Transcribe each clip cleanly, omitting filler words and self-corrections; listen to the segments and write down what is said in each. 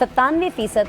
97%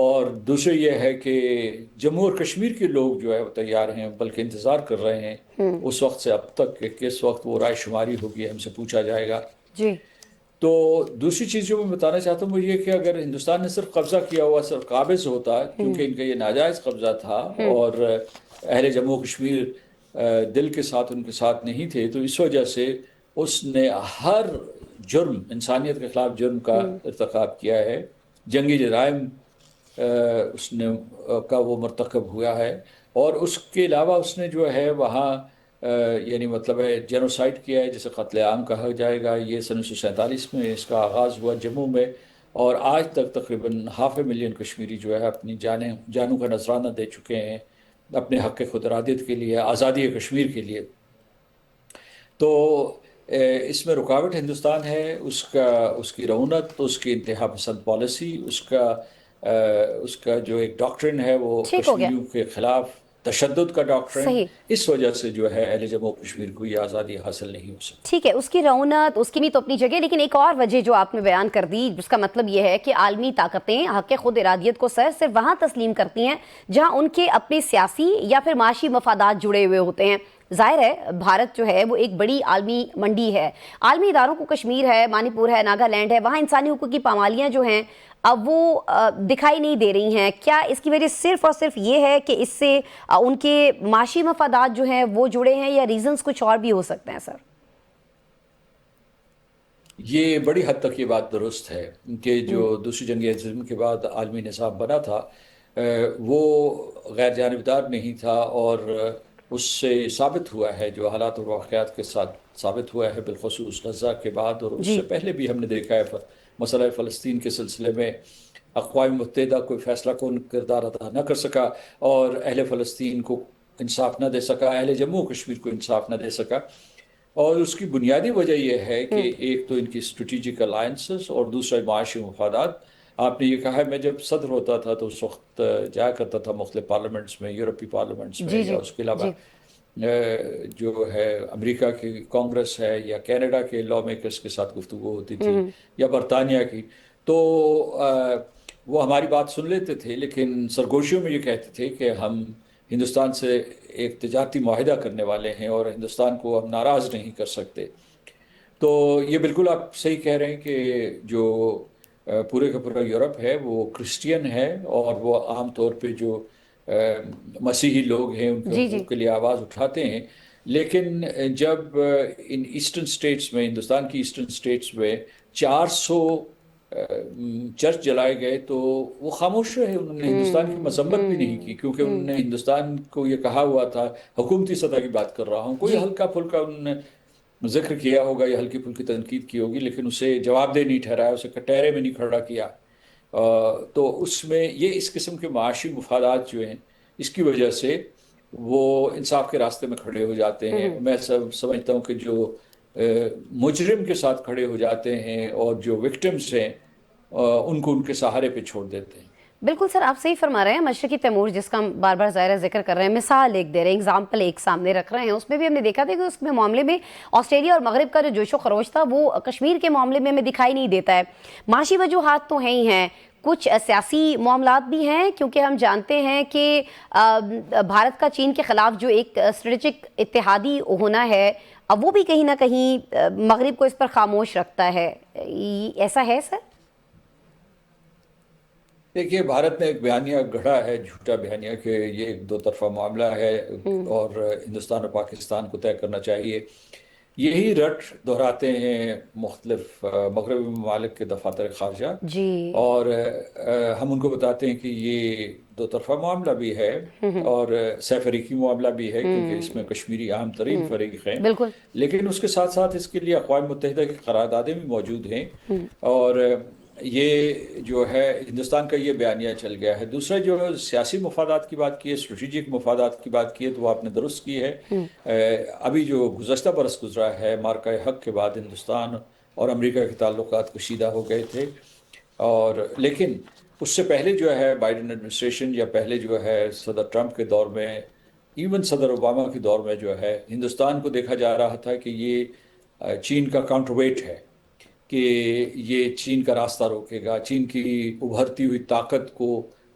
اور دوسرے یہ ہے کہ جموں اور کشمیر کے لوگ جو ہے وہ تیار ہیں، بلکہ انتظار کر رہے ہیں اس وقت سے اب تک کہ کس وقت وہ رائے شماری ہوگی، ہم سے پوچھا جائے گا۔ جی تو دوسری چیز جو میں بتانا چاہتا ہوں وہ یہ کہ اگر ہندوستان نے صرف قبضہ کیا ہوا، صرف قابض ہوتا، کیونکہ ان کا یہ ناجائز قبضہ تھا اور اہل جموں کشمیر دل کے ساتھ ان کے ساتھ نہیں تھے، تو اس وجہ سے اس نے ہر جرم، انسانیت کے خلاف جرم کا ارتکاب کیا ہے، جنگی جرائم اس نے کا وہ مرتکب ہوا ہے، اور اس کے علاوہ اس نے جو ہے وہاں یعنی مطلب ہے جینوسائڈ کیا ہے، جسے قتل عام کہا جائے گا۔ یہ سن 1947 میں اس کا آغاز ہوا جموں میں، اور آج تک تقریباً 500,000 کشمیری جو ہے اپنی جانوں کا نذرانہ دے چکے ہیں اپنے حق خود ارادیت کے لیے، آزادی کشمیر کے لیے۔ تو اس میں رکاوٹ ہندوستان ہے، اس کی رعونت، اس کی انتہا پسند پالیسی، اس کا جو ایک ڈاکٹرن ہے وہ ٹھیک ہو گیا، کشمیریوں کے خلاف تشدد کا ڈاکٹرن، صحیح، اس وجہ سے جو ہے اہل جموں کشمیر کو یہ آزادی حاصل نہیں ہو سکتی۔ ٹھیک ہے، اس کی رونت، اس کی بھی تو اپنی جگہ، لیکن ایک اور وجہ جو آپ نے بیان کر دی، جس کا مطلب یہ ہے کہ عالمی طاقتیں حق خود ارادیت کو صرف وہاں تسلیم کرتی ہیں جہاں ان کے اپنے سیاسی یا پھر معاشی مفادات جڑے ہوئے ہوتے ہیں۔ ظاہر ہے بھارت جو ہے وہ ایک بڑی عالمی منڈی ہے، عالمی اداروں کو کشمیر ہے، منی پور ہے، ناگالینڈ ہے، وہاں انسانی حقوق کی پامالیاں جو ہیں اب وہ دکھائی نہیں دے رہی ہیں۔ کیا اس کی وجہ صرف اور صرف یہ ہے کہ اس سے ان کے معاشی مفادات جو ہیں وہ جڑے ہیں، یا ریزنز کچھ اور بھی ہو سکتے ہیں سر؟ یہ بڑی حد تک یہ بات درست ہے کہ جو دوسری جنگ عظیم کے بعد عالمی نظام بنا تھا وہ غیر جانبدار نہیں تھا، اور اس سے ثابت ہوا ہے، جو حالات اور واقعات کے ساتھ ثابت ہوا ہے، بالخصوص غزہ کے بعد اور اس جی سے پہلے بھی ہم نے دیکھا ہے مسئلہ فلسطین کے سلسلے میں اقوام متحدہ کوئی فیصلہ کن کردار ادا نہ کر سکا، اور اہل فلسطین کو انصاف نہ دے سکا، اہل جموں کشمیر کو انصاف نہ دے سکا۔ اور اس کی بنیادی وجہ یہ ہے کہ ایک تو ان کی اسٹریٹجک الائنسز اور دوسرا معاشی مفادات۔ آپ نے یہ کہا ہے، میں جب صدر ہوتا تھا تو اس وقت جایا کرتا تھا مختلف پارلیمنٹس میں، یورپی پارلیمنٹس میں، جی یا جی اس کے علاوہ جی جو ہے امریکہ کی کانگریس ہے، یا کینیڈا کے لا میکرز کے ساتھ گفتگو ہوتی تھی، یا برطانیہ کی، تو وہ ہماری بات سن لیتے تھے، لیکن سرگوشیوں میں یہ کہتے تھے کہ ہم ہندوستان سے ایک تجارتی معاہدہ کرنے والے ہیں اور ہندوستان کو ہم ناراض نہیں کر سکتے۔ تو یہ بالکل آپ صحیح کہہ رہے ہیں کہ جو پورے کا پورا یورپ ہے وہ کرسچین ہے، اور وہ عام طور پہ جو مسیحی لوگ ہیں ان کے جی جی حقوق کے لیے آواز اٹھاتے ہیں، لیکن جب ان ایسٹرن سٹیٹس میں، ہندوستان کی ایسٹرن سٹیٹس میں 400 چرچ جلائے گئے تو وہ خاموش رہے، انہوں نے ہندوستان کی مذمت بھی نہیں کی، کیونکہ انہوں نے ہندوستان کو یہ کہا ہوا تھا، حکومتی سطح کی بات کر رہا ہوں، کوئی ہلکا پھلکا انہوں نے ذکر کیا ہوگا یا ہلکی پھلکی تنقید کی ہوگی، لیکن اسے جواب دہ نہیں ٹھہرایا، اسے کٹہرے میں نہیں کھڑا کیا۔ تو اس میں یہ اس قسم کے معاشی مفادات جو ہیں، اس کی وجہ سے وہ انصاف کے راستے میں کھڑے ہو جاتے ہیں۔ میں سمجھتا ہوں کہ جو مجرم کے ساتھ کھڑے ہو جاتے ہیں اور جو وکٹمز ہیں ان کو ان کے سہارے پہ چھوڑ دیتے ہیں۔ بالکل سر، آپ صحیح فرما رہے ہیں۔ مشرقی تیمور جس کا ہم بار بار ظاہرہ ذکر کر رہے ہیں، مثال ایک دے رہے ہیں، اگزامپل ایک سامنے رکھ رہے ہیں، اس میں بھی ہم نے دیکھا تھا کہ اس میں معاملے میں آسٹریلیا اور مغرب کا جو جوش و خروش تھا وہ کشمیر کے معاملے میں ہمیں دکھائی نہیں دیتا ہے۔ معاشی وجوہات تو ہیں ہی ہیں، کچھ سیاسی معاملات بھی ہیں، کیونکہ ہم جانتے ہیں کہ بھارت کا چین کے خلاف جو ایک اسٹریٹجک اتحادی ہونا ہے، اب وہ بھی کہیں نہ کہیں مغرب کو اس پر خاموش رکھتا ہے۔ ایسا ہے سر؟ دیکھیے، بھارت نے ایک بیانیہ گھڑا ہے، جھوٹا بیانیہ، کہ یہ ایک دو طرفہ معاملہ ہے اور ہندوستان اور پاکستان کو طے کرنا چاہیے۔ یہی رٹ دہراتے ہیں مختلف مغربی ممالک کے دفاتر خارجہ، جی اور ہم ان کو بتاتے ہیں کہ یہ دو طرفہ معاملہ بھی ہے اور سہ فریقی معاملہ بھی ہے، کیونکہ اس میں کشمیری اہم ترین فریق ہیں، بالکل لیکن اس کے ساتھ ساتھ اس کے لیے اقوام متحدہ کی قراردادیں بھی موجود ہیں، اور یہ جو ہے ہندوستان کا یہ بیانیہ چل گیا ہے۔ دوسرا جو سیاسی مفادات کی بات کی ہے، اسٹریٹجک مفادات کی بات کی ہے، تو وہ آپ نے درست کی ہے۔ ابھی جو گزشتہ برس گزرا ہے، مارکہ حق کے بعد ہندوستان اور امریکہ کے تعلقات کشیدہ ہو گئے تھے، اور لیکن اس سے پہلے جو ہے بائیڈن ایڈمنسٹریشن، یا پہلے جو ہے صدر ٹرمپ کے دور میں، ایون صدر اوباما کے دور میں جو ہے ہندوستان کو دیکھا جا رہا تھا کہ یہ چین کا کاؤنٹر ویٹ ہے، کہ یہ چین کا راستہ روکے گا، چین کی ابھرتی ہوئی طاقت کو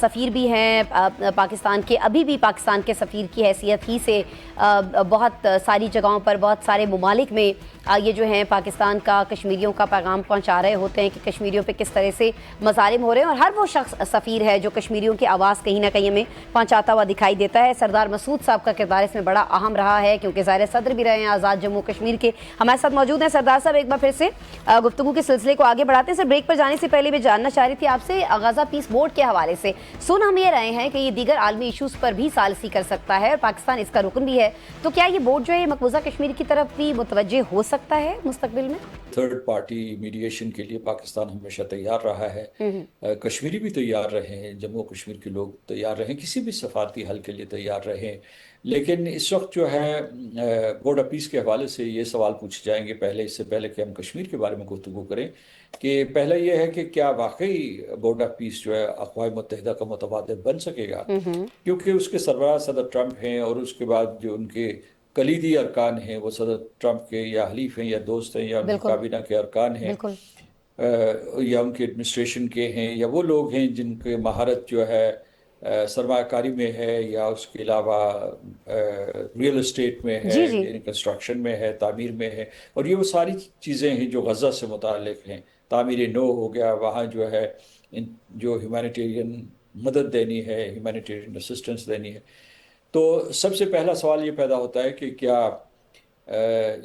سفیر بھی ہیں پاکستان کے، ابھی بھی پاکستان کے سفیر کی حیثیت ہی سے بہت ساری جگہوں پر، بہت سارے ممالک میں یہ جو ہیں پاکستان کا کشمیریوں کا پیغام پہنچا رہے ہوتے ہیں کہ کشمیریوں پہ کس طرح سے مظالم ہو رہے ہیں، اور ہر وہ شخص سفیر ہے جو کشمیریوں کی آواز کہیں نہ کہیں ہمیں پہنچاتا ہوا دکھائی دیتا ہے۔ سردار مسعود صاحب کا کردار اس میں بڑا اہم رہا ہے، کیونکہ ظاہر صدر بھی رہے ہیں آزاد جموں کشمیر کے۔ ہمارے ساتھ موجود ہیں سردار صاحب، ایک بار پھر سے گفتگو کے سلسلے کو آگے بڑھاتے ہیں۔ سر، بریک پر جانے سے پہلے بھی جاننا چاہ رہی تھی آپ سے غزہ پیس بورڈ کے حوالے سے، سن ہم یہ رہے ہیں کہ یہ دیگر عالمی ایشوز پر بھی ثالثی کر سکتا ہے اور پاکستان اس کا رکن بھی ہے، تو کیا یہ بورڈ جو ہے مقبوضہ کشمیر کی طرف بھی متوجہ ہو سکتا ہے مستقبل میں؟ تھرڈ پارٹی میڈیشن کے لیے پاکستان ہمیشہ تیار رہا ہے، کشمیری بھی تیار رہے ہیں، جموں کشمیر کے لوگ تیار رہے ہیں، کسی بھی سفارتی حل کے لیے تیار رہے ہیں۔ لیکن اس وقت جو ہے بورڈ آف پیس کے حوالے سے یہ سوال پوچھے جائیں گے پہلے، اس سے پہلے کہ ہم کشمیر کے بارے میں گفتگو کریں، کہ پہلا یہ ہے کہ کیا واقعی بورڈ آف پیس جو ہے اقوام متحدہ کا متبادل بن سکے گا، کیونکہ اس کے سربراہ صدر ٹرمپ ہیں، اور اس کے بعد جو ان کے کلیدی ارکان ہیں وہ صدر ٹرمپ کے یا حلیف ہیں یا دوست ہیں یا ان کی کابینہ کے ارکان ہیں، یا ان کے ایڈمنسٹریشن کے ہیں، یا وہ لوگ ہیں جن کے مہارت جو ہے سرمایہ کاری میں ہے، یا اس کے علاوہ ریئل اسٹیٹ میں ہے، یعنی کنسٹرکشن میں ہے، تعمیر میں ہے، اور یہ وہ ساری چیزیں ہیں جو غزہ سے متعلق ہیں۔ تعمیر نو ہو گیا، وہاں جو ہے جو ہیومینیٹیرین مدد دینی ہے، ہیومینیٹیرین اسسٹنس دینی ہے۔ تو سب سے پہلا سوال یہ پیدا ہوتا ہے کہ کیا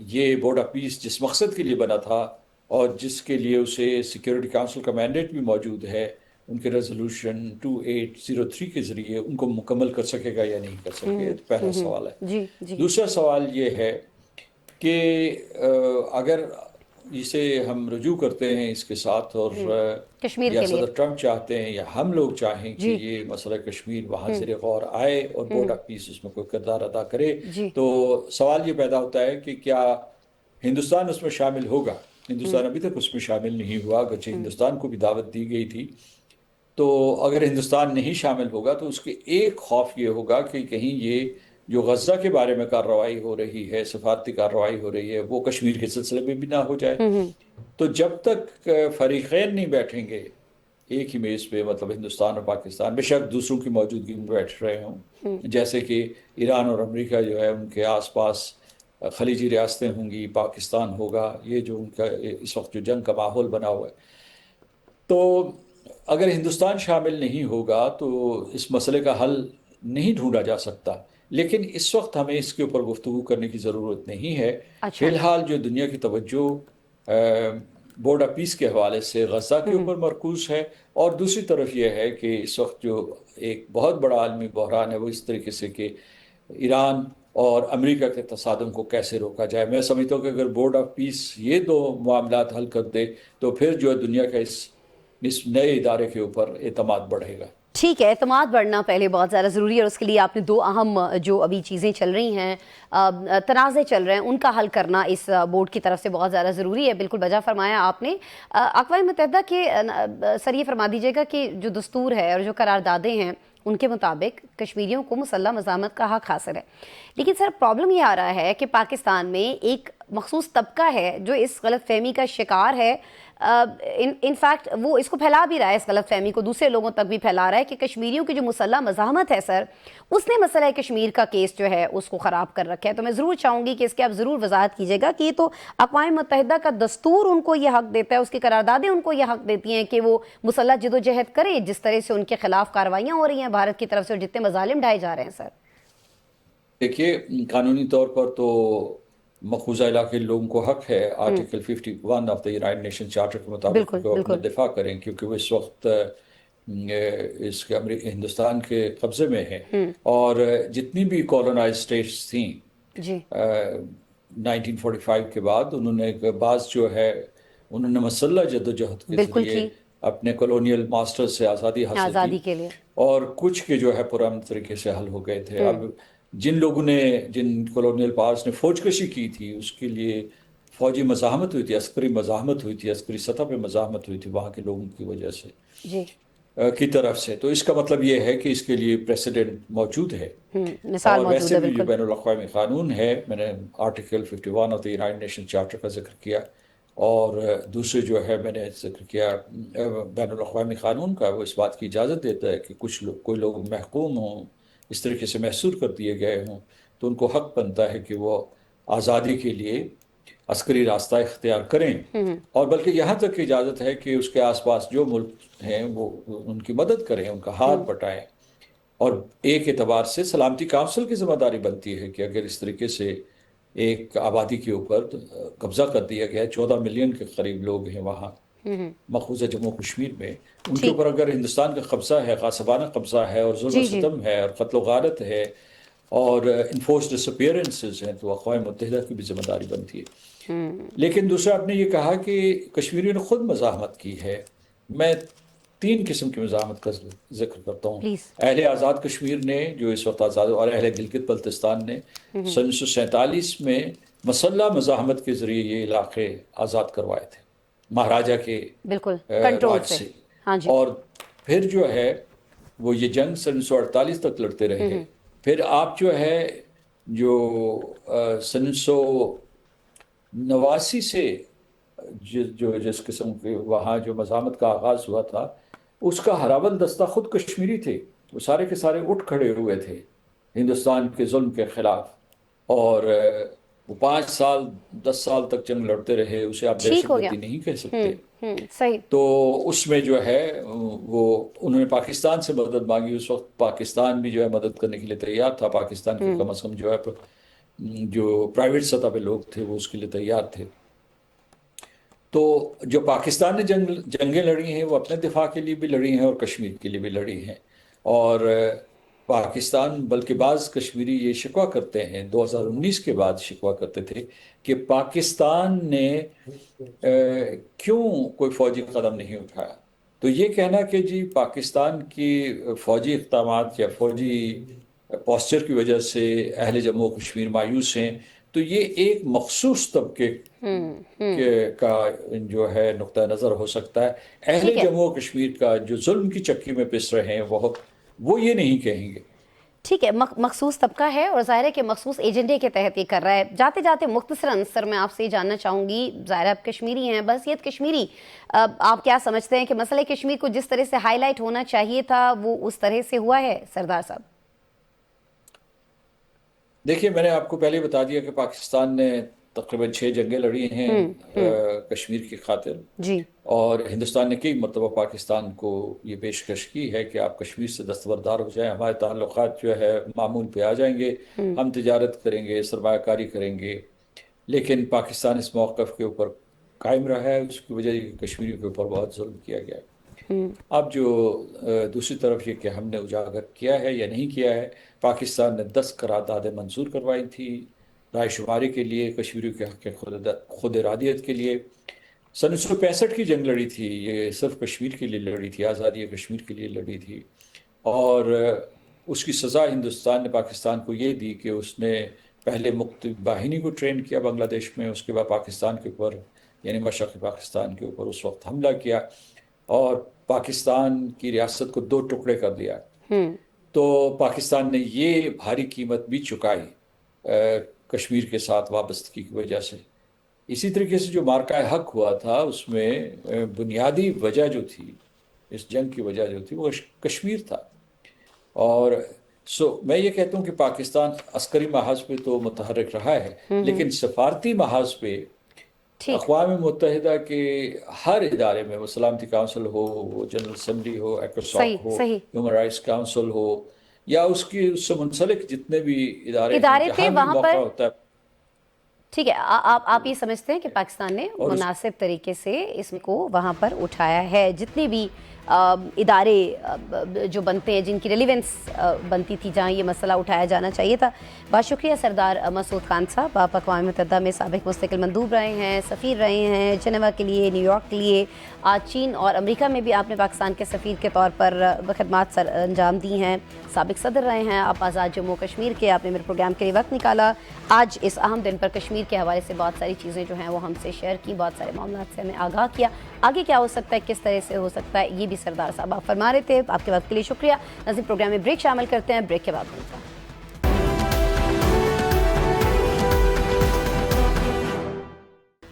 یہ بورڈ آف پیس جس مقصد کے لیے بنا تھا اور جس کے لیے اسے سیکیورٹی کونسل کا مینڈیٹ بھی موجود ہے، ان کے ریزولوشن 2803 کے ذریعے ان کو مکمل کر سکے گا یا نہیں کر سکے، پہلا سوال ہے۔ دوسرا سوال یہ ہے کہ اگر اسے ہم رجوع کرتے ہیں اس کے ساتھ، اور یا صدر ٹرمپ چاہتے ہیں یا ہم لوگ چاہیں کہ یہ مسئلہ کشمیر وہاں زیر غور آئے اور بورڈ آف پیس اس میں کوئی کردار ادا کرے، تو سوال یہ پیدا ہوتا ہے کہ کیا ہندوستان اس میں شامل ہوگا۔ ہندوستان ابھی تک اس میں شامل نہیں ہوا، اگرچہ ہندوستان کو بھی دعوت دی گئی تھی۔ تو اگر ہندوستان نہیں شامل ہوگا تو اس کے ایک خوف یہ ہوگا کہ کہیں یہ جو غزہ کے بارے میں کارروائی ہو رہی ہے، سفارتی کارروائی ہو رہی ہے، وہ کشمیر کے سلسلے میں بھی نہ ہو جائے۔ تو جب تک فریقین نہیں بیٹھیں گے ایک ہی میز پہ، مطلب ہندوستان اور پاکستان، بے شک دوسروں کی موجودگی میں بیٹھ رہے ہوں، جیسے کہ ایران اور امریکہ جو ہے ان کے آس پاس خلیجی ریاستیں ہوں گی، پاکستان ہوگا، یہ جو ان کا اس وقت جو جنگ کا ماحول بنا ہوا ہے، تو اگر ہندوستان شامل نہیں ہوگا تو اس مسئلے کا حل نہیں ڈھونڈا جا سکتا۔ لیکن اس وقت ہمیں اس کے اوپر گفتگو کرنے کی ضرورت نہیں ہے۔ فی الحال جو دنیا کی توجہ بورڈ آف پیس کے حوالے سے غزہ کے اوپر مرکوز ہے، اور دوسری طرف یہ ہے کہ اس وقت جو ایک بہت بڑا عالمی بحران ہے وہ اس طریقے سے کہ ایران اور امریکہ کے تصادم کو کیسے روکا جائے۔ میں سمجھتا ہوں کہ اگر بورڈ آف پیس یہ دو معاملات حل کر دے تو پھر جو ہے دنیا کا اس نئے ادارے کے اوپر اعتماد بڑھے گا۔ ٹھیک ہے، اعتماد بڑھنا پہلے بہت زیادہ ضروری ہے، اور اس کے لیے آپ نے دو اہم جو ابھی چیزیں چل رہی ہیں، تنازع چل رہے ہیں، ان کا حل کرنا اس بورڈ کی طرف سے بہت زیادہ ضروری ہے۔ بالکل بجا فرمایا آپ نے۔ اقوام متحدہ کے سر یہ فرما دیجیے گا کہ جو دستور ہے اور جو قراردادیں ہیں ان کے مطابق کشمیریوں کو مسلح مزاحمت کا حق حاصل ہے، لیکن سر پرابلم یہ آ رہا ہے کہ پاکستان میں ایک مخصوص طبقہ ہے جو اس غلط فہمی کا شکار ہے، انفیکٹ وہ اس کو پھیلا بھی رہا ہے، اس غلط فہمی کو دوسرے لوگوں تک بھی پھیلا رہا ہے کہ کشمیریوں کی جو مسلح مزاحمت ہے سر، اس نے مسئلہ کشمیر کا کیس جو ہے اس کو خراب کر رکھا ہے۔ تو میں ضرور چاہوں گی کہ اس کی آپ ضرور وضاحت کیجیے گا کہ یہ تو اقوام متحدہ کا دستور ان کو یہ حق دیتا ہے، اس کی قراردادیں ان کو یہ حق دیتی ہیں کہ وہ مسلح جد و جہد کرے، جس طرح سے ان کے خلاف کارروائیاں ہو رہی ہیں بھارت کی طرف سے اور جتنے مظالم ڈھائے جا رہے ہیں سر۔ دیکھیے، قانونی طور پر تو مقبوضہ علاقے لوگوں کو حق ہے article 51 of the United nation charter کے مطابق وہ اپنا دفاع کریں، کیونکہ وہ اس وقت اس کے ہندوستان کے قبضے میں ہیں، اور جتنی بھی کولونائز اسٹیٹس تھیں 1945 کے بعد، انہوں نے بعض جو ہے انہوں نے مسلح جد و جہد کے ذریعے اپنے کولونیل ماسٹر سے آزادی حاصل کی، اور کچھ کے جو ہے پرامن طریقے سے حل ہو گئے تھے۔ اب جن لوگوں نے، جن کولونیل پاورز نے فوج کشی کی تھی، اس کے لیے فوجی مزاحمت ہوئی تھی، عسکری مزاحمت ہوئی تھی، عسکری سطح پہ مزاحمت ہوئی تھی وہاں کے لوگوں کی وجہ سے کی طرف سے، تو اس کا مطلب یہ ہے کہ اس کے لیے پریسیڈنٹ موجود ہے، اور ویسے بھی جو بین الاقوامی قانون ہے، میں نے article 51 of the United nation charter کا ذکر کیا، اور دوسرے جو ہے میں نے ذکر کیا بین الاقوامی قانون کا، وہ اس بات کی اجازت دیتا ہے کہ کوئی لوگ محکوم ہوں، اس طریقے سے محصور کر دیے گئے ہوں، تو ان کو حق بنتا ہے کہ وہ آزادی کے لیے عسکری راستہ اختیار کریں، اور بلکہ یہاں تک کی اجازت ہے کہ اس کے آس پاس جو ملک ہیں وہ ان کی مدد کریں، ان کا ہاتھ بٹائیں۔ اور ایک اعتبار سے سلامتی کونسل کی ذمہ داری بنتی ہے کہ اگر اس طریقے سے ایک آبادی کے اوپر قبضہ کر دیا گیا ہے، 14 ملین کے قریب لوگ ہیں وہاں مقبوضہ جموں کشمیر میں، ان کے اوپر اگر ہندوستان کا قبضہ ہے، غاصبانہ قبضہ ہے، اور ظلم و ستم ہے، اور قتل و غارت ہے، اور انفورس ڈس اپیئرنسز ہیں، تو اقوام متحدہ کی بھی ذمہ داری بنتی ہے۔ لیکن دوسرا آپ نے یہ کہا کہ کشمیریوں نے خود مزاحمت کی ہے۔ میں 3 قسم کی مزاحمت کا ذکر کرتا ہوں۔ اہل آزاد کشمیر نے جو اس وقت آزاد، اور اہل گلگت بلتستان نے سن 1947 میں مسلح مزاحمت کے ذریعے یہ علاقے آزاد کروائے تھے مہاراجہ کے راج سے، اور پھر جو ہے وہ یہ جنگ سن 1948 تک لڑتے رہے۔ پھر آپ جو ہے جو سن 1989 سے جو جس قسم کے وہاں جو مزاحمت کا آغاز ہوا تھا، اس کا ہراول دستہ خود کشمیری تھے، وہ سارے کے سارے اٹھ کھڑے ہوئے تھے ہندوستان کے ظلم کے خلاف، اور وہ 5 سال 10 سال تک جنگ لڑتے رہے، اسے آپ دہشت گردی نہیں کہہ سکتے۔ تو اس میں جو ہے وہ انہوں نے پاکستان سے مدد مانگی، اس وقت پاکستان بھی جو ہے مدد کرنے کے لیے تیار تھا، پاکستان کے کم از کم جو ہے جو پرائیویٹ سطح پہ لوگ تھے وہ اس کے لیے تیار تھے۔ تو جو پاکستان نے جنگیں لڑی ہیں وہ اپنے دفاع کے لیے بھی لڑی ہیں اور کشمیر کے لیے بھی لڑی ہیں، اور پاکستان بلکہ بعض کشمیری یہ شکوہ کرتے ہیں، 2019 کے بعد شکوہ کرتے تھے کہ پاکستان نے کیوں کوئی فوجی قدم نہیں اٹھایا۔ تو یہ کہنا کہ جی پاکستان کی فوجی اقدامات یا فوجی پوسچر کی وجہ سے اہل جموں و کشمیر مایوس ہیں، تو یہ ایک مخصوص طبقے کا جو ہے نقطہ نظر ہو سکتا ہے۔ اہل جموں و کشمیر کا جو ظلم کی چکی میں پس رہے ہیں وہ یہ نہیں کہیں گے۔ ٹھیک ہے، مخصوص طبقہ ہے اور ظاہر ہے کہ مخصوص ایجنڈے کے تحت یہ کر رہا ہے۔ جاتے جاتے مختصراً سر میں آپ سے یہ جاننا چاہوں گی، ظاہر آپ کشمیری ہیں، بحیثیت کشمیری آپ کیا سمجھتے ہیں کہ مسئلہ کشمیر کو جس طرح سے ہائی لائٹ ہونا چاہیے تھا وہ اس طرح سے ہوا ہے سردار صاحب؟ دیکھیے، میں نے آپ کو پہلے بتا دیا کہ پاکستان نے تقریباً 6 جنگیں لڑی ہیں کشمیر کی خاطر، جی، اور ہندوستان نے کئی مرتبہ پاکستان کو یہ پیشکش کی ہے کہ آپ کشمیر سے دستبردار ہو جائیں، ہمارے تعلقات جو ہے معمول پہ آ جائیں گے، ہم تجارت کریں گے، سرمایہ کاری کریں گے۔ لیکن پاکستان اس موقف کے اوپر قائم رہا ہے، اس کی وجہ یہ کہ کشمیریوں کے اوپر بہت ظلم کیا گیا ہے۔ اب جو دوسری طرف یہ کہ ہم نے اجاگر کیا ہے یا نہیں کیا ہے، پاکستان نے 10 قراردادیں منظور کروائی تھی رائے شماری کے لیے، کشمیریوں کے حق خود ارادیت کے لیے۔ سن 1965 کی جنگ لڑی تھی، یہ صرف کشمیر کے لیے لڑی تھی، آزادی کشمیر کے لیے لڑی تھی، اور اس کی سزا ہندوستان نے پاکستان کو یہ دی کہ اس نے پہلے مختلف باہنی کو ٹرین کیا بنگلہ دیش میں، اس کے بعد پاکستان کے اوپر یعنی مشرقی پاکستان کے اوپر اس وقت حملہ کیا اور پاکستان کی ریاست کو 2 ٹکڑے کر دیا۔ تو پاکستان نے یہ بھاری قیمت بھی چکائی کشمیر کے ساتھ وابستگی کی وجہ سے۔ اسی طریقے سے جو مارکہ حق ہوا تھا، اس میں بنیادی وجہ جو تھی، اس جنگ کی وجہ جو تھی وہ کشمیر تھا۔ اور میں یہ کہتا ہوں کہ پاکستان عسکری محاذ پہ تو متحرک رہا ہے، لیکن سفارتی محاذ پہ اقوام متحدہ کے ہر ادارے میں، وہ سلامتی کونسل ہو، وہ جنرل اسمبلی ہو، ایکوسوک ہو، ہیومن رائٹس کونسل ہو، یا اس سے منسلک جتنے بھی ادارے تھے وہاں پر ہوتا ہے۔ ٹھیک ہے، آپ یہ سمجھتے ہیں کہ پاکستان نے مناسب طریقے سے اس کو وہاں پر اٹھایا ہے، جتنے بھی ادارے جو بنتے ہیں جن کی ریلیونس بنتی تھی جہاں یہ مسئلہ اٹھایا جانا چاہیے تھا۔ بہت شکریہ سردار مسعود خان صاحب، آپ اقوام متحدہ میں سابق مستقل مندوب رہے ہیں، سفیر رہے ہیں جنیوا کے لیے، نیو یارک کے لیے، آج چین اور امریکہ میں بھی آپ نے پاکستان کے سفیر کے طور پر خدمات سر انجام دی ہیں، سابق صدر رہے ہیں آپ آزاد جموں کشمیر کے، آپ نے میرے پروگرام کے لیے وقت نکالا، آج اس اہم دن پر کشمیر کے حوالے سے بہت ساری چیزیں جو ہیں وہ ہم سے شیئر کی، بہت سارے معاملات سے ہمیں آگاہ کیا، آگے کیا ہو سکتا ہے، کس طرح سے ہو سکتا ہے، یہ بھی سردار صاحب آپ فرما رہے تھے۔ آپ کے وقت کے لیے شکریہ۔ ناظرین، پروگرام میں بریک شامل کرتے ہیں، بریک کے بعد ملتے ہیں۔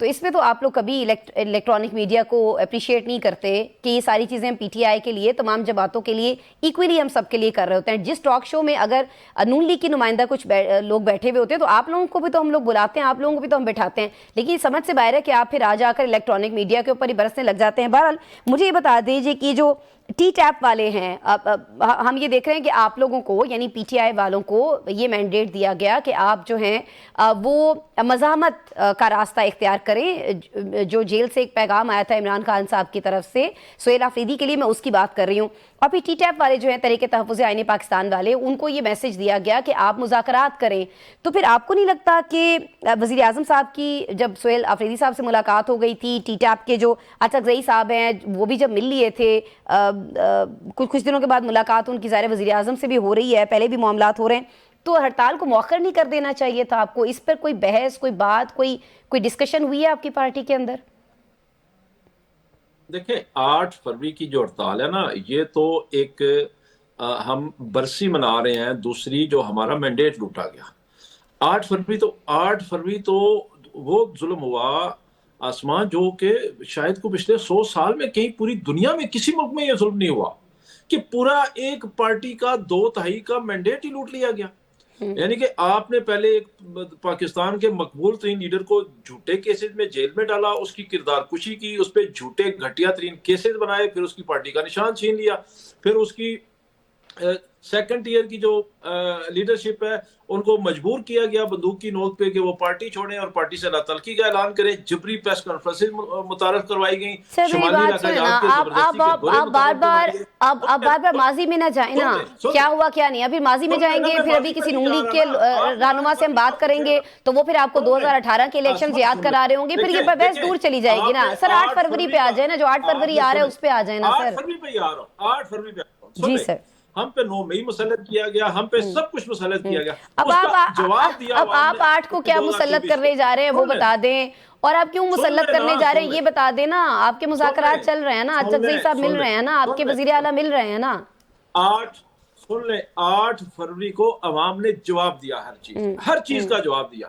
تو اس میں تو آپ لوگ کبھی الیکٹرانک میڈیا کو اپریشیٹ نہیں کرتے کہ یہ ساری چیزیں پی ٹی آئی کے لیے, تمام جماعتوں کے لیے ایکولی ہم سب کے لیے کر رہے ہوتے ہیں. جس ٹاک شو میں اگر نون لیگ کی نمائندہ کچھ لوگ بیٹھے ہوئے ہوتے ہیں تو آپ لوگوں کو بھی تو ہم لوگ بلاتے ہیں, آپ لوگوں کو بھی تو ہم بٹھاتے ہیں, لیکن سمجھ سے باہر ہے کہ آپ پھر آ جا کر الیکٹرانک میڈیا کے اوپر ہی برسنے لگ جاتے ہیں. بہرحال مجھے یہ بتا دیجیے کہ جو ٹی ٹیپ والے ہیں, ہم یہ دیکھ رہے ہیں کہ آپ لوگوں کو یعنی پی ٹی آئی والوں کو یہ مینڈیٹ دیا گیا کہ آپ جو ہیں وہ مزاحمت کا راستہ اختیار کریں. جو جیل سے ایک پیغام آیا تھا عمران خان صاحب کی طرف سے سہیل آفریدی کے لیے, میں اس کی بات کر رہی ہوں. اور پھر ٹی ٹیپ والے جو ہیں تحریک تحفظ آئین پاکستان والے, ان کو یہ میسج دیا گیا کہ آپ مذاکرات کریں. تو پھر آپ کو نہیں لگتا کہ وزیر اعظم صاحب کی جب سہیل آفریدی صاحب سے ملاقات ہو گئی تھی, ٹی ٹیپ کے جو اچھک صاحب ہیں وہ بھی جب مل لیے تھے, کچھ دنوں کے بعد ملاقات ان کی ظاہر وزیر اعظم سے بھی ہو رہی ہے, پہلے بھی معاملات ہو رہے ہیں, تو ہڑتال کو مؤخر نہیں کر دینا چاہیے تھا آپ کو؟ اس پر کوئی بحث, کوئی بات, کوئی ڈسکشن ہوئی ہے آپ کی پارٹی کے اندر؟ دیکھیں 8 فروری کی جو ہڑتال ہے نا, یہ تو ایک ہم برسی منا رہے ہیں دوسری جو ہمارا مینڈیٹ لوٹا گیا. 8 فروری تو وہ ظلم ہوا آسمان جو کہ شاید کو پچھلے 100 سال میں کہیں پوری دنیا میں کسی ملک میں یہ ظلم نہیں ہوا کہ پورا ایک پارٹی کا 2/3 کا مینڈیٹ ہی لوٹ لیا گیا. یعنی کہ آپ نے پہلے ایک پاکستان کے مقبول ترین لیڈر کو جھوٹے کیسز میں جیل میں ڈالا, اس کی کردار کشی کی, اس پہ جھوٹے گھٹیا ترین کیسز بنائے, پھر اس کی پارٹی کا نشان چھین لیا, پھر اس کی سیکنڈ ٹیئر کی جو لیڈرشپ ہے ان کو مجبور کیا گیا بندوق کی نوک پہ کہ وہ پارٹی چھوڑیں اور پارٹی سے لا تلخی کا اعلان کریں. جبری پریس کانفرنس متعارف کروائی گئیں. آپ بار بار ماضی میں نہ جائیں نا, کیا ہوا کیا نہیں, ابھی ماضی میں جائیں گے پھر ابھی کسی نون لیگ کے رہنما سے ہم بات کریں گے تو وہ پھر آپ کو 2018 کے الیکشن یاد کرا رہے ہوں گے, پھر یہ بحث دور چلی جائے گی نا. سر 8 فروری پہ آ جائیں نا, جو 8 فروری آ رہا ہے اس پہ آ جائیں نا سر. 8 فروری پہ جی سر. ہم پہ 9 مئی مسلط کیا گیا, ہم پہ سب کچھ مسلط کیا گیا. اب آپ 8 کو کیا مسلط کرنے جا رہے ہیں وہ بتا دیں, اور آپ کیوں مسلط کرنے جا رہے ہیں یہ بتا دیں نا. آپ کے مذاکرات چل رہے ہیں نا, اچھک صاحب مل رہے ہیں نا, آپ کے وزیر اعلیٰ مل رہے ہیں نا. 8 فروری کو عوام نے جواب دیا, ہر چیز کا جواب دیا.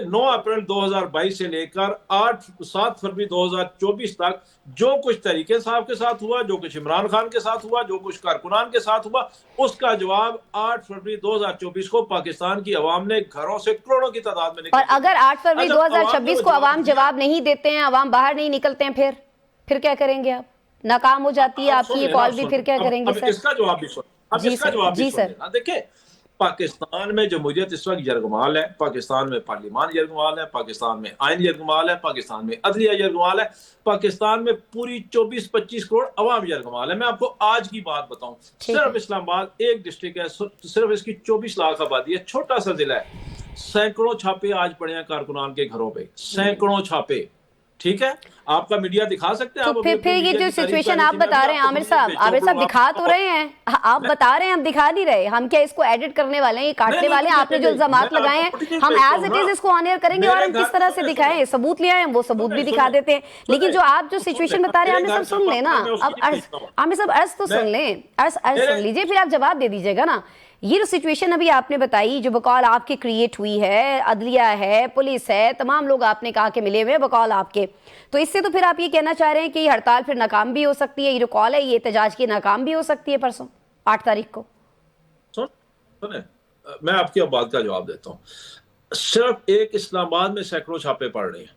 9 اپریل 2022 سے لے کر 7 فروری 2024 تک جو کچھ تحریک صاحب کے ساتھ ہوا, جو کچھ عمران خان کے ساتھ ہوا, جو کچھ کارکنان کے ساتھ ہوا, اس کا جواب 8 فروری 2024 کو پاکستان کی عوام نے گھروں سے کروڑوں کی تعداد میں نکلا. اور اگر 8 فروری 2026 کو عوام جواب نہیں دیتے ہیں, عوام باہر نہیں نکلتے ہیں, پھر کیا کریں گے آپ؟ ناکام ہو جاتی ہے آپ کی یہ کال بھی, پھر کیا کریں گے سر؟ اس کا جواب بھی سن. جی سر. دیکھیں پاکستان میں جمہوریت اس وقت یرغمال ہے, پاکستان میں پارلیمان یرغمال ہے, پاکستان میں آئین یرغمال ہے, پاکستان میں عدلیہ یرغمال ہے, پاکستان میں پوری 24-25 کروڑ عوام یرغمال ہے. میں آپ کو آج کی بات بتاؤں, صرف اسلام آباد ایک ڈسٹرکٹ ہے, صرف اس کی 24 لاکھ آبادی ہے, چھوٹا سا ضلع ہے, سینکڑوں چھاپے آج پڑے ہیں کارکنان کے گھروں پہ, سینکڑوں چھاپے. ٹھیک ہے, آپ کا میڈیا دکھا سکتے ہیں. تو پھر یہ جو سچویشن آپ بتا رہے ہیں عامر صاحب دکھا تو رہے ہیں, آپ بتا رہے ہیں, ہم دکھا نہیں رہے. ہم کیا اس کو ایڈٹ کرنے والے ہیں, یہ کاٹنے والے ہیں؟ آپ نے جو الزامات لگائے ہیں ہم ایز اٹ از اس کو آن ایئر کریں گے, اور ہم کس طرح سے دکھائیں, ثبوت لے آئے, ہم وہ ثبوت بھی دکھا دیتے ہیں. لیکن جو آپ جو سچویشن بتا رہے ہیں عامر صاحب سن لیں نا, اب عامر صاحب عرض تو سن لیں, عرض سن لیجئے, پھر آپ جواب دے دیجئے گا نا. یہ جو سچویشن ابھی آپ نے بتائی جو بقول آپ کے کریٹ ہوئی ہے, عدلیہ ہے, پولیس ہے, تمام لوگ آپ نے کہا کہ ملے ہوئے بقول آپ کے, تو اس سے تو پھر آپ یہ کہنا چاہ رہے ہیں کہ یہ ہڑتال پھر ناکام بھی ہو سکتی ہے, یہ جو کال ہے یہ احتجاج کی ناکام بھی ہو سکتی ہے پرسوں 8 تاریخ کو. سنیں, میں آپ کی اب بات کا جواب دیتا ہوں. صرف ایک اسلام آباد میں سینکڑوں چھاپے پڑ رہے ہیں,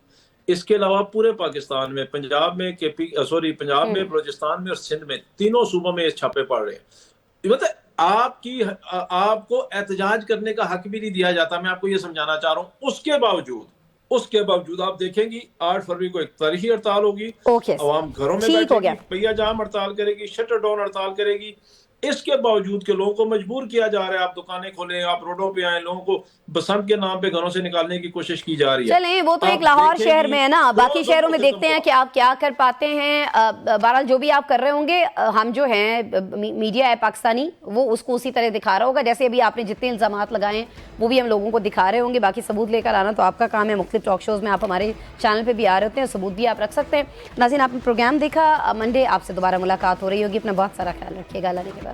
اس کے علاوہ پورے پاکستان میں, پنجاب میں پنجاب میں, بلوچستان میں اور سندھ میں, تینوں صوبوں میں چھاپے پڑ رہے ہیں. مطلب آپ کو احتجاج کرنے کا حق بھی نہیں دیا جاتا. میں آپ کو یہ سمجھانا چاہ رہا ہوں. اس کے باوجود آپ دیکھیں گی 8 فروری کو ایک تاریخی ہڑتال ہوگی, عوام گھروں میں بیٹھے گی, پہیا جام ہڑتال کرے گی, شٹر ڈاؤن ہڑتال کرے گی. اس کے باوجود کہ لوگوں کو مجبور کیا جا رہا ہے, آپ دکانیں کھولیں, آپ روڈوں پہ آئیں, لوگوں کو بسنت کے نام پہ گھروں سے نکالنے کی کوشش کی جا رہی ہے. چلیں وہ تو ایک لاہور شہر میں ہے نا, باقی شہروں میں دیکھتے ہیں کہ آپ کیا کر پاتے ہیں. بہرحال جو بھی آپ کر رہے ہوں گے, ہم جو ہیں میڈیا ہے پاکستانی وہ اس کو اسی طرح دکھا رہا ہوگا, جیسے ابھی آپ نے جتنے الزامات لگائے ہیں وہ بھی ہم لوگوں کو دکھا رہے ہوں گے. باقی ثبوت لے کر آنا تو آپ کا کام ہے, مختلف ٹاک شوز میں آپ ہمارے چینل پہ بھی آ رہے ہوتے ہیں, ثبوت بھی آپ رکھ سکتے ہیں. ناظرین آپ نے پروگرام دیکھا, منڈے آپ سے دوبارہ ملاقات ہو رہی ہوگی. اپنا بہت سارا خیال رکھیے گا, اللہ نے کے بعد.